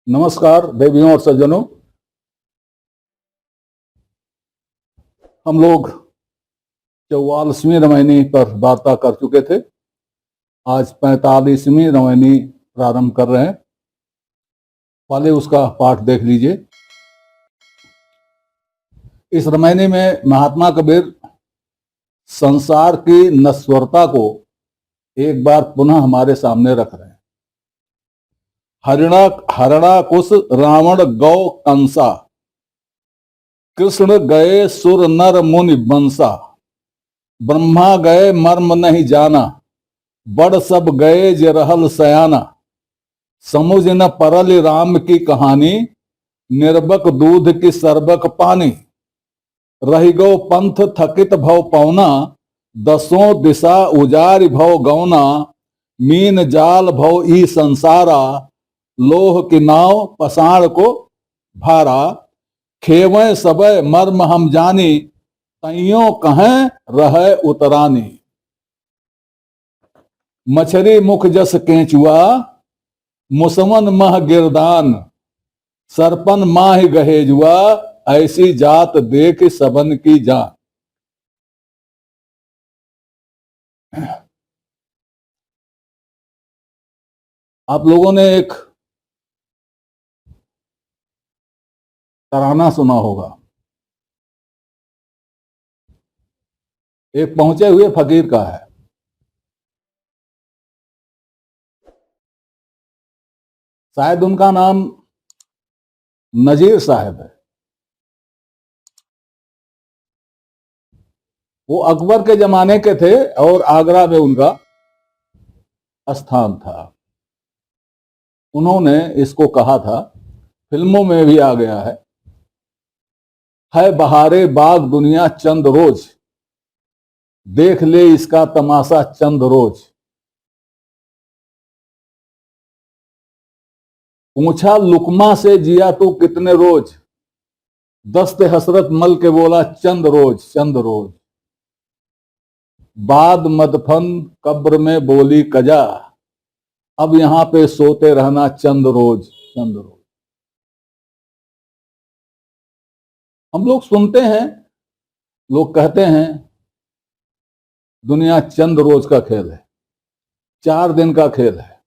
नमस्कार देवियों और सज्जनों। हम लोग 44वीं रामायणी पर वार्ता कर चुके थे। आज 45वीं रामायणी प्रारंभ कर रहे हैं। पहले उसका पाठ देख लीजिए। इस रामायणी में महात्मा कबीर संसार की नश्वरता को एक बार पुनः हमारे सामने रख रहे हैं। हरणाकुश रावण गौ कंसा, कृष्ण गए सुर नर मुनि बंसा, ब्रह्मा गए मर्म नहीं जाना, बड़ सब गए जे रहल सयाना, समुझ न परल राम की कहानी, निर्बक दूध की सरबक पानी, रही गो पंथ थकित भव पौना, दसों दिशा उजारि भव गौना, मीन जाल भव ई संसारा, लोह की नाव पसाण को भारा, खेवें सबय मर्म हम जानी, तइयों कहें रहे उतरानी, मछरी मुख जस केंचुआ, मुसमन मह गिरदान, सरपन माह गहेजुआ, ऐसी जात देख सबन की जान। आप लोगों ने एक तराना सुना होगा। एक पहुंचे हुए फकीर का है। शायद उनका नाम नजीर साहब है। वो अकबर के जमाने के थे और आगरा में उनका स्थान था। उन्होंने इसको कहा था, फिल्मों में भी आ गया है बहारे बाग दुनिया चंद रोज, देख ले इसका तमाशा चंद रोज। पूछा लुकमा से जिया तू कितने रोज, दस्ते हसरत मल के बोला चंद रोज चंद रोज। बाद मदफन कब्र में बोली कजा, अब यहां पे सोते रहना चंद रोज चंद रोज। हम लोग सुनते हैं, लोग कहते हैं दुनिया चंद रोज का खेल है, 4 दिन का खेल है,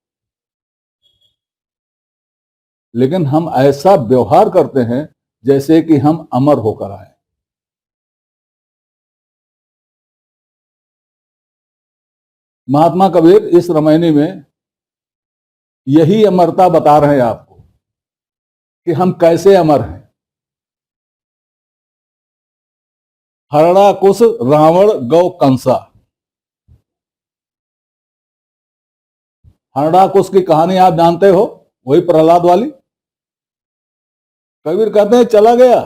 लेकिन हम ऐसा व्यवहार करते हैं जैसे कि हम अमर होकर आए। महात्मा कबीर इस रामायणी में यही अमरता बता रहे हैं आपको कि हम कैसे अमर हैं। हरणाकुश रावण गौ कंसा। हरणाकुश की कहानी आप जानते हो, वही प्रहलाद वाली। कबीर कहते हैं चला गया,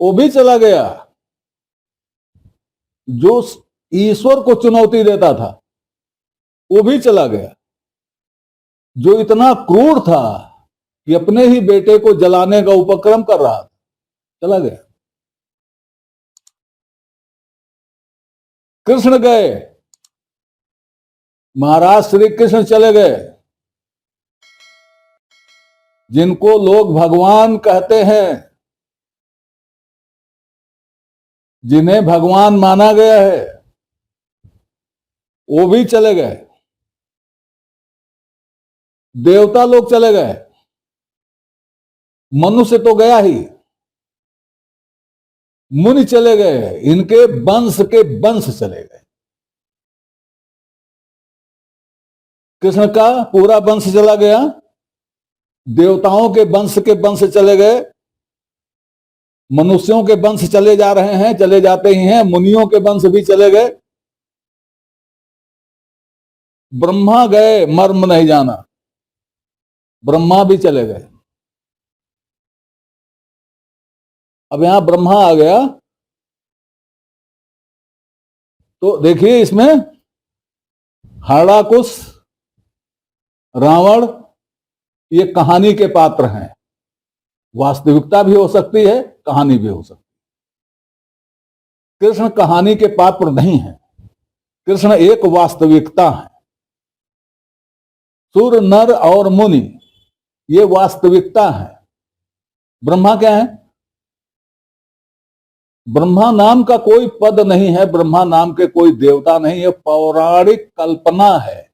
वो भी चला गया जो ईश्वर को चुनौती देता था, वो भी चला गया। जो इतना क्रूर था कि अपने ही बेटे को जलाने का उपक्रम कर रहा था, चला गया। कृष्ण गए, महाराज श्री कृष्ण चले गए, जिनको लोग भगवान कहते हैं, जिन्हें भगवान माना गया है, वो भी चले गए। देवता लोग चले गए, मनुष्य तो गया ही, मुनि चले गए, इनके वंश के वंश चले गए। कृष्ण का पूरा वंश चला गया, देवताओं के वंश चले गए, मनुष्यों के वंश चले जा रहे हैं, चले जाते ही हैं, मुनियों के वंश भी चले गए। ब्रह्मा गए मर्म नहीं जाना, ब्रह्मा भी चले गए। अब यहां ब्रह्मा आ गया तो देखिए इसमें हरणाकुश रावण ये कहानी के पात्र हैं। वास्तविकता भी हो सकती है, कहानी भी हो सकती है। कृष्ण कहानी के पात्र नहीं है, कृष्ण एक वास्तविकता है। सुर नर और मुनि, ये वास्तविकता है। ब्रह्मा क्या है? ब्रह्मा नाम का कोई पद नहीं है, ब्रह्मा नाम के कोई देवता नहीं है, पौराणिक कल्पना है।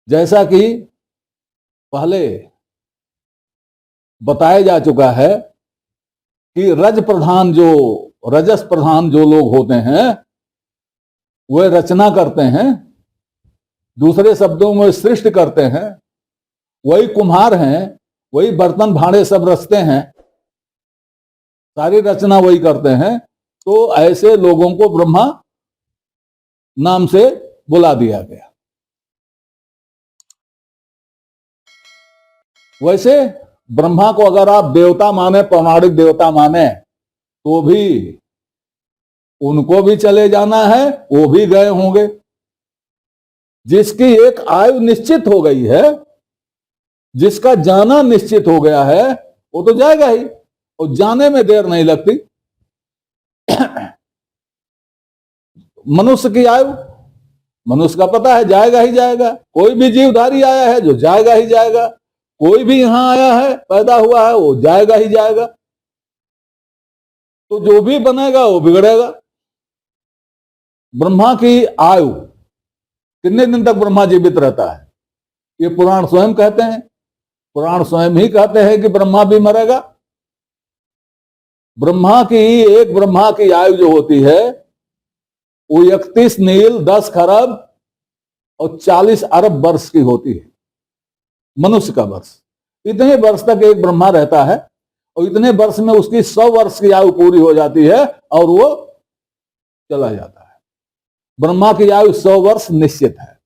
जैसा कि पहले बताया जा चुका है कि रजस प्रधान जो लोग होते हैं वे रचना करते हैं, दूसरे शब्दों में सृष्टि करते हैं, वही कुम्हार हैं, वही बर्तन भांडे सब रचते हैं, सारी रचना वही करते हैं। तो ऐसे लोगों को ब्रह्मा नाम से बुला दिया गया। वैसे ब्रह्मा को अगर आप देवता माने, पौराणिक देवता माने, तो भी उनको भी चले जाना है, वो भी गए होंगे। जिसकी एक आयु निश्चित हो गई है, जिसका जाना निश्चित हो गया है, वो तो जाएगा ही, और जाने में देर नहीं लगती। मनुष्य की आयु, मनुष्य का पता है जाएगा ही जाएगा। कोई भी जीवधारी आया है जो जाएगा ही जाएगा, कोई भी यहां आया है, पैदा हुआ है, वो जाएगा ही जाएगा। तो जो भी बनेगा वो बिगड़ेगा। ब्रह्मा की आयु कितने दिन तक ब्रह्मा जीवित रहता है, ये पुराण स्वयं कहते हैं। पुराण स्वयं ही कहते हैं कि ब्रह्मा भी मरेगा। ब्रह्मा की आयु जो होती है वो 31 नील 10 खरब और 40 अरब वर्ष की होती है, मनुष्य का वर्ष। इतने वर्ष तक एक ब्रह्मा रहता है, और इतने वर्ष में उसकी 100 वर्ष की आयु पूरी हो जाती है और वो चला जाता है। ब्रह्मा की आयु 100 वर्ष निश्चित है,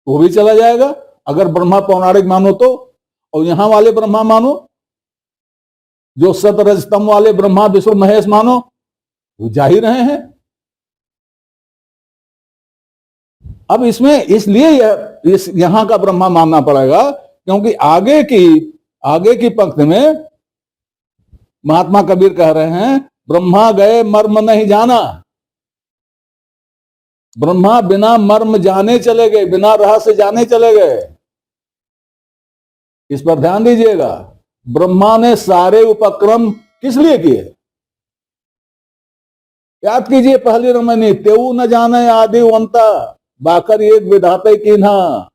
वो भी चला जाएगा अगर ब्रह्मा पौराणिक मानो तो। और यहां वाले ब्रह्मा मानो, जो सतरजतम वाले ब्रह्मा विष्णु महेश मानो, वो जा ही रहे हैं। अब इसमें इसलिए यहां का ब्रह्मा मानना पड़ेगा, क्योंकि आगे की पंक्ति में महात्मा कबीर कह रहे हैं, ब्रह्मा गए मर्म नहीं जाना। ब्रह्मा बिना मर्म जाने चले गए, बिना रहस्य जाने चले गए। इस पर ध्यान दीजिएगा। ब्रह्मा ने सारे उपक्रम किस लिए किए? याद कीजिए पहली रमनी, तेऊ न जाने आदि अंता बाकर एक विधाता की ना।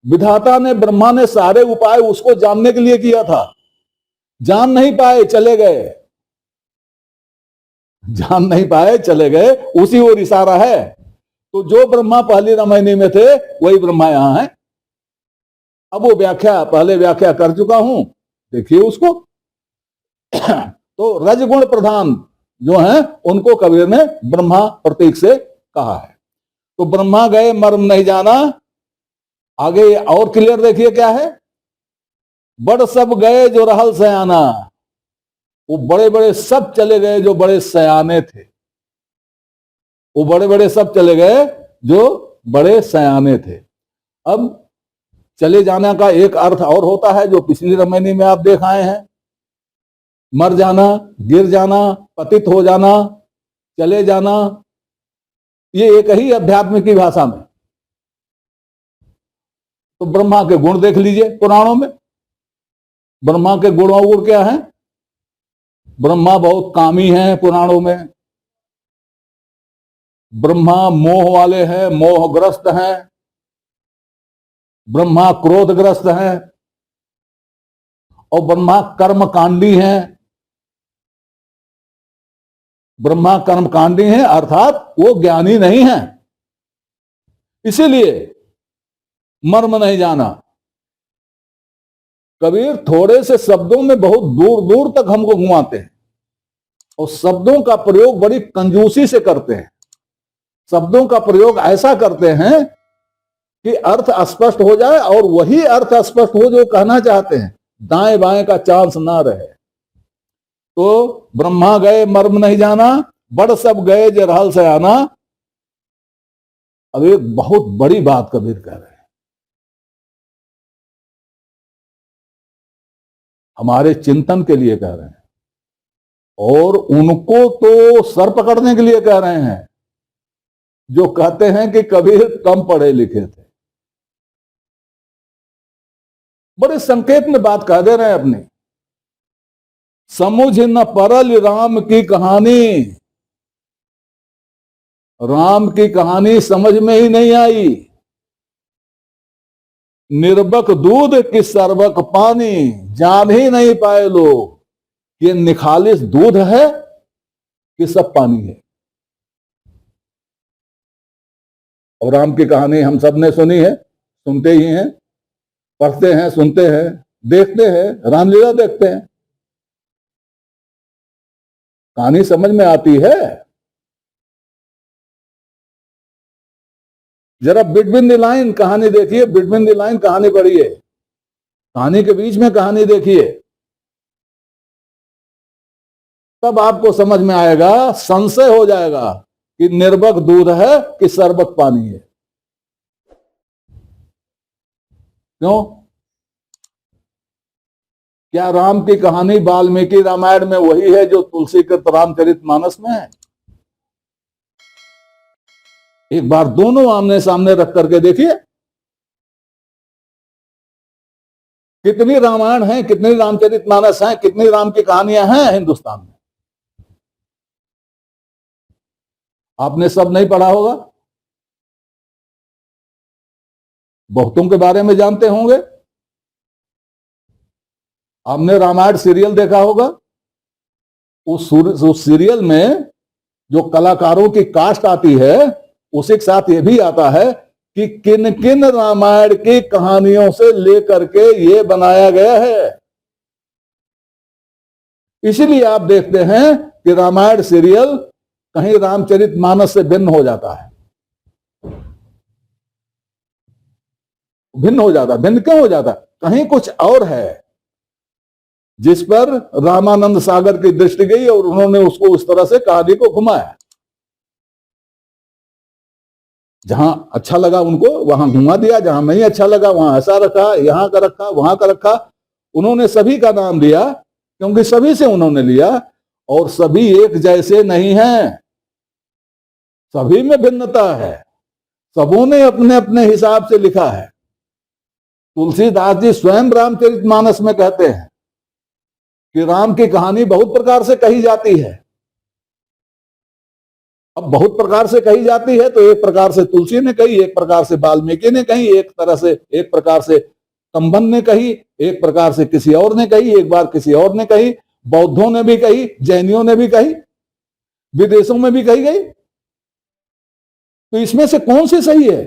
विधाता ने, ब्रह्मा ने सारे उपाय उसको जानने के लिए किया था। जान नहीं पाए, चले गए। जान नहीं पाए, चले गए, उसी ओर इशारा है। तो जो ब्रह्मा पहली रामायणी में थे वही ब्रह्मा यहां है। अब वो पहले व्याख्या कर चुका हूं, देखिए उसको। तो रजगुण प्रधान जो हैं उनको कबीर ने ब्रह्मा प्रतीक से कहा है। तो ब्रह्मा गए मर्म नहीं जाना। आगे और क्लियर देखिए क्या है, बड़ सब गए जो रहल सयाना। वो बड़े बड़े सब चले गए जो बड़े सयाने थे। वो बड़े बड़े सब चले गए जो बड़े सयाने थे। अब चले जाने का एक अर्थ और होता है जो पिछली रामायणी में आप देख आए हैं, मर जाना, गिर जाना, पतित हो जाना, चले जाना। ये एक ही अध्यात्म की भाषा में। तो ब्रह्मा के गुण देख लीजिए पुराणों में। ब्रह्मा के गुण क्या है? ब्रह्मा बहुत कामी हैं पुराणों में। ब्रह्मा मोह वाले हैं, मोहग्रस्त हैं। ब्रह्मा क्रोधग्रस्त हैं। और ब्रह्मा कर्मकांडी हैं। ब्रह्मा कर्मकांडी हैं अर्थात वो ज्ञानी नहीं है, इसीलिए मर्म नहीं जाना। कबीर थोड़े से शब्दों में बहुत दूर दूर तक हमको घुमाते हैं, और शब्दों का प्रयोग बड़ी कंजूसी से करते हैं। शब्दों का प्रयोग ऐसा करते हैं कि अर्थ स्पष्ट हो जाए, और वही अर्थ स्पष्ट हो जो कहना चाहते हैं, दाएं बाएं का चांस ना रहे। तो ब्रह्मा गए मर्म नहीं जाना, बड़ सब गए जे रहल सयाना। अब एक बहुत बड़ी बात कबीर कह रहे हैं, हमारे चिंतन के लिए कह रहे हैं, और उनको तो सर पकड़ने के लिए कह रहे हैं जो कहते हैं कि कबीर कम पढ़े लिखे थे। बड़े संकेत में बात कह दे रहे हैं अपनी। समुझ न परल राम की कहानी, राम की कहानी समझ में ही नहीं आई। निर्बक दूध कि सरबक पानी, जान ही नहीं पाए लोग ये निखालिस दूध है कि सब पानी है। और राम की कहानी हम सब ने सुनी है, सुनते ही हैं, पढ़ते हैं, सुनते हैं, देखते हैं, रामलीला देखते हैं, कहानी समझ में आती है। जरा बिटवीन द लाइन कहानी देखिए, बिटवीन द लाइन कहानी पढ़िए, कहानी के बीच में कहानी देखिए, तब आपको समझ में आएगा, संशय हो जाएगा कि निर्बक दूध है कि सरबक पानी है। क्यों? क्या राम की कहानी वाल्मीकि रामायण में वही है जो तुलसी के रामचरितमानस में है? एक बार दोनों आमने सामने रख करके देखिए, कितनी रामायण है, कितनी रामचरितमानस है, कितनी राम की कहानियां हैं हिंदुस्तान में। आपने सब नहीं पढ़ा होगा, बहुतों के बारे में जानते होंगे। आपने रामायण सीरियल देखा होगा, उस सीरियल में जो कलाकारों की कास्ट आती है उसी के साथ ये भी आता है कि किन किन रामायण की कहानियों से लेकर के ये बनाया गया है। इसीलिए आप देखते हैं कि रामायण सीरियल कहीं रामचरितमानस से भिन्न हो जाता है। भिन्न हो जाता, भिन्न क्यों हो जाता? कहीं कुछ और है जिस पर रामानंद सागर की दृष्टि गई और उन्होंने उसको उस तरह से कहानी को घुमाया। जहां अच्छा लगा उनको वहां घुमा दिया, जहां नहीं अच्छा लगा वहां ऐसा रखा, यहां का रखा, वहां का रखा। उन्होंने सभी का नाम दिया क्योंकि सभी से उन्होंने लिया, और सभी एक जैसे नहीं हैं, सभी में भिन्नता है, सबों ने अपने अपने हिसाब से लिखा है। तुलसीदास जी स्वयं रामचरितमानस में कहते हैं कि राम की कहानी बहुत प्रकार से कही जाती है। अब बहुत प्रकार से कही जाती है तो एक प्रकार से तुलसी ने कही, एक प्रकार से वाल्मीकि ने कही, एक प्रकार से कंबन ने कही, एक प्रकार से किसी और ने कही, एक बार किसी और ने कही, बौद्धों ने भी कही, जैनियों ने भी कही, विदेशों में भी कही गई। तो इसमें से कौन सी सही है?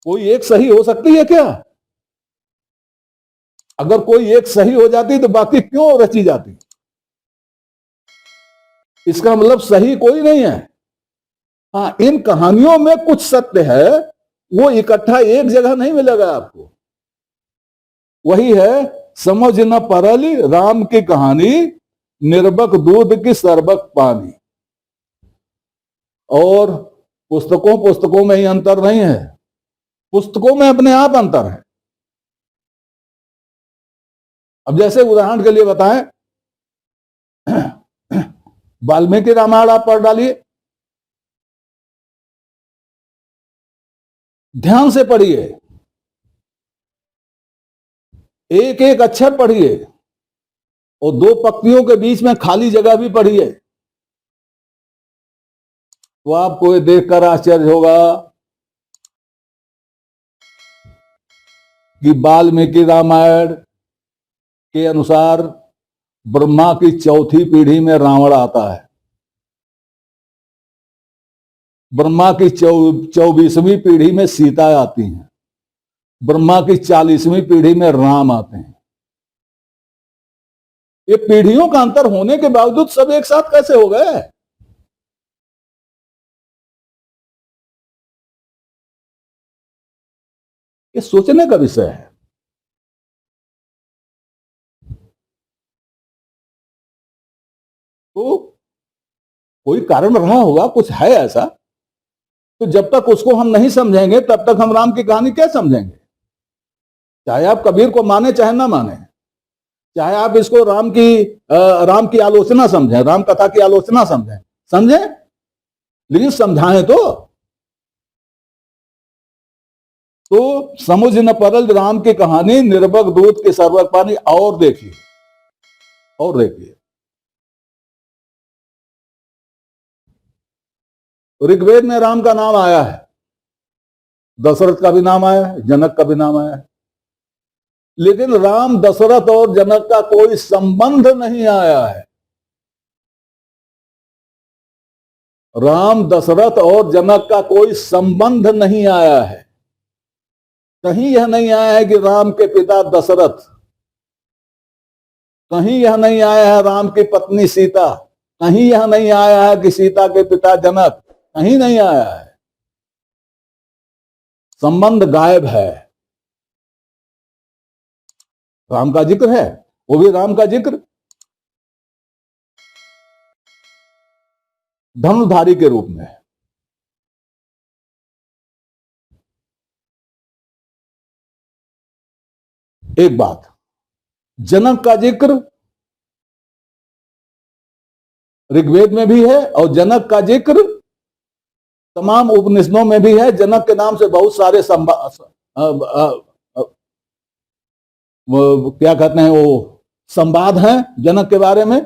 कोई एक सही हो सकती है क्या? अगर कोई एक सही हो जाती तो बाकी क्यों रची जाती? इसका मतलब सही कोई नहीं है। हाँ, इन कहानियों में कुछ सत्य है, वो इकट्ठा एक जगह नहीं मिलेगा आपको। वही है समझ न परली राम की कहानी, निर्बक दूध की सरबक पानी। और पुस्तकों में ही अंतर नहीं है, पुस्तकों में अपने आप अंतर है। अब जैसे उदाहरण के लिए बताएं, वाल्मीकि रामायण आप पढ़ डालिए, ध्यान से पढ़िए, एक एक अक्षर पढ़िए, और दो पंक्तियों के बीच में खाली जगह भी पढ़िए, तो आपको ये देखकर आश्चर्य होगा कि वाल्मीकि रामायण के अनुसार ब्रह्मा की चौथी पीढ़ी में रावण आता है, ब्रह्मा की 24वीं पीढ़ी में सीता आती है, ब्रह्मा की 40वीं पीढ़ी में राम आते हैं। ये पीढ़ियों का अंतर होने के बावजूद सब एक साथ कैसे हो गए? ये सोचने का विषय है। तो कोई कारण रहा होगा, कुछ है ऐसा। तो जब तक उसको हम नहीं समझेंगे तब तक हम राम की कहानी क्या समझेंगे? चाहे आप कबीर को माने चाहे ना माने, चाहे आप इसको राम की आलोचना समझें, राम कथा की आलोचना समझें, लेकिन समझाएं तो। तो समुझ न परल राम की कहानी, निर्बक दूत के सर्वक पानी। और देखिए, और देखिए, ऋग्वेद में राम का नाम आया है, दशरथ का भी नाम आया है, जनक का भी नाम आया है, लेकिन राम दशरथ और जनक का कोई संबंध नहीं आया है। राम दशरथ और जनक का कोई संबंध नहीं आया है। कहीं यह नहीं आया है कि राम के पिता दशरथ, कहीं यह नहीं आया है राम की पत्नी सीता, कहीं यह नहीं आया है कि सीता के पिता जनक, कहीं नहीं आया है। संबंध गायब है। राम का जिक्र है, वो भी राम का जिक्र धनुधारी के रूप में है। एक बात, जनक का जिक्र ऋग्वेद में भी है और जनक का जिक्र तमाम उपनिषदों में भी है। जनक के नाम से बहुत सारे क्या कहते हैं वो संवाद हैं जनक के बारे में,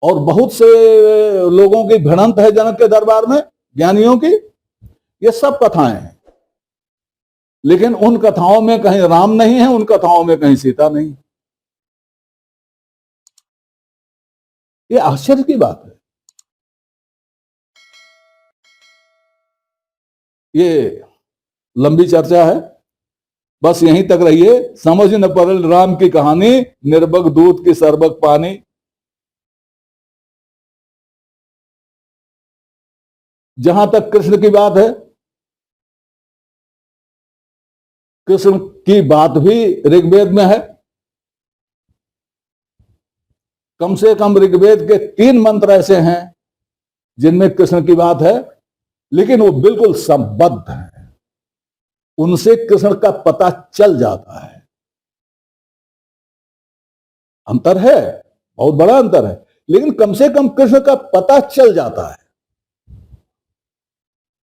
और बहुत से लोगों की भिड़ंत है जनक के दरबार में, ज्ञानियों की। ये सब कथाएं हैं, लेकिन उन कथाओं में कहीं राम नहीं है, उन कथाओं में कहीं सीता नहीं। ये आश्चर्य की बात है। ये लंबी चर्चा है, बस यहीं तक रहिए। समझ न परल राम की कहानी, निर्बक दूत की सर्बक पानी। जहां तक कृष्ण की बात है, कृष्ण की बात भी ऋग्वेद में है। कम से कम ऋग्वेद के 3 मंत्र ऐसे हैं जिनमें कृष्ण की बात है, लेकिन वो बिल्कुल संबद्ध है, उनसे कृष्ण का पता चल जाता है। अंतर है, बहुत बड़ा अंतर है, लेकिन कम से कम कृष्ण का पता चल जाता है।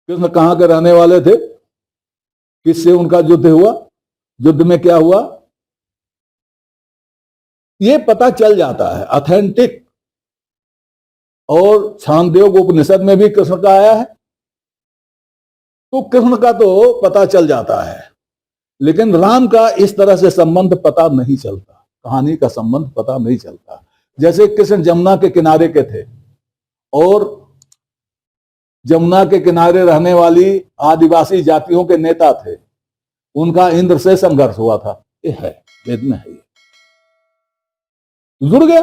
कृष्ण कहां के रहने वाले थे, किससे उनका युद्ध हुआ, युद्ध में क्या हुआ, ये पता चल जाता है, ऑथेंटिक। और छांदयोग उपनिषद में भी कृष्ण का आया है, तो कृष्ण का तो पता चल जाता है, लेकिन राम का इस तरह से संबंध पता नहीं चलता, कहानी का संबंध पता नहीं चलता। जैसे कृष्ण जमुना के किनारे के थे, और जमुना के किनारे रहने वाली आदिवासी जातियों के नेता थे, उनका इंद्र से संघर्ष हुआ था। ये है, वेद में है, जुड़ गया।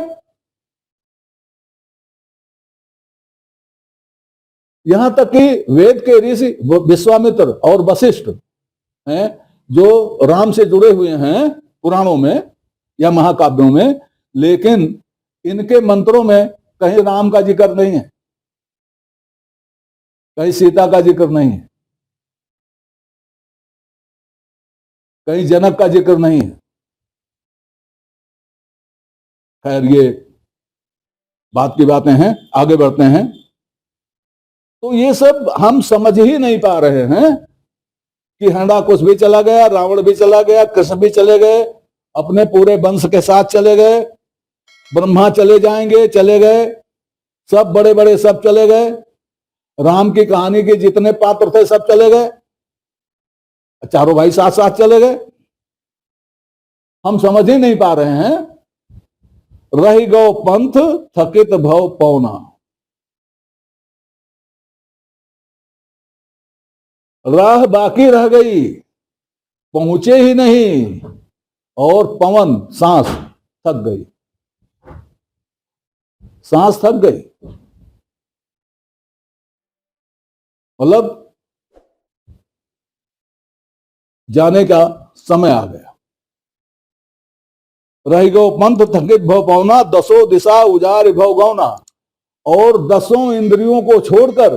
यहां तक कि वेद के ऋषि विश्वामित्र और वशिष्ठ हैं, जो राम से जुड़े हुए हैं पुराणों में या महाकाव्यों में, लेकिन इनके मंत्रों में कहीं राम का जिक्र नहीं है, कहीं सीता का जिक्र नहीं है, कहीं जनक का जिक्र नहीं है। खैर, ये बात की बातें हैं, आगे बढ़ते हैं। तो ये सब हम समझ ही नहीं पा रहे हैं कि हंडाकुश भी चला गया, रावण भी चला गया, कृष्ण भी चले गए, अपने पूरे वंश के साथ चले गए, ब्रह्मा चले जाएंगे, चले गए, सब बड़े बड़े सब चले गए, राम की कहानी के जितने पात्र थे सब चले गए, चारों भाई साथ साथ चले गए। हम समझ ही नहीं पा रहे हैं। रही गो पंथ थकित भव पौना, राह बाकी रह गई, पहुंचे ही नहीं, और पवन सांस थक गई, सांस थक गई, मतलब जाने का समय आ गया। रही गो पंथ थकित भव पौना, दसों दिशा उजार भव गौना। और 10 इंद्रियों को छोड़कर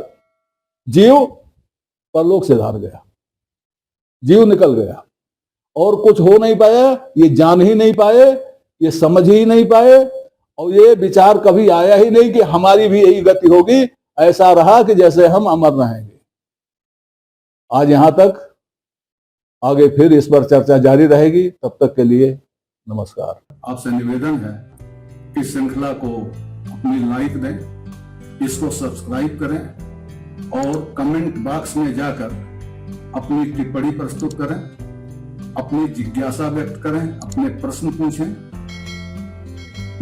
जीव परलोक से धार गया, जीव निकल गया, और कुछ हो नहीं पाया, ये जान ही नहीं पाए, ये समझ ही नहीं पाए, और ये विचार कभी आया ही नहीं कि हमारी भी यही गति होगी। ऐसा रहा कि जैसे हम अमर रहेंगे। आज यहां तक आगे फिर इस पर चर्चा जारी रहेगी। तब तक के लिए नमस्कार। आपसे निवेदन है कि श्रृंखला को अपनी लाइक दें, इसको सब्सक्राइब करें और कमेंट बॉक्स में जाकर अपनी टिप्पणी प्रस्तुत करें, अपनी जिज्ञासा व्यक्त करें, अपने प्रश्न पूछें।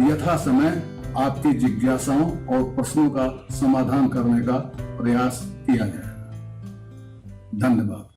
यथा समय आपकी जिज्ञासाओं और प्रश्नों का समाधान करने का प्रयास किया जाएगा। धन्यवाद।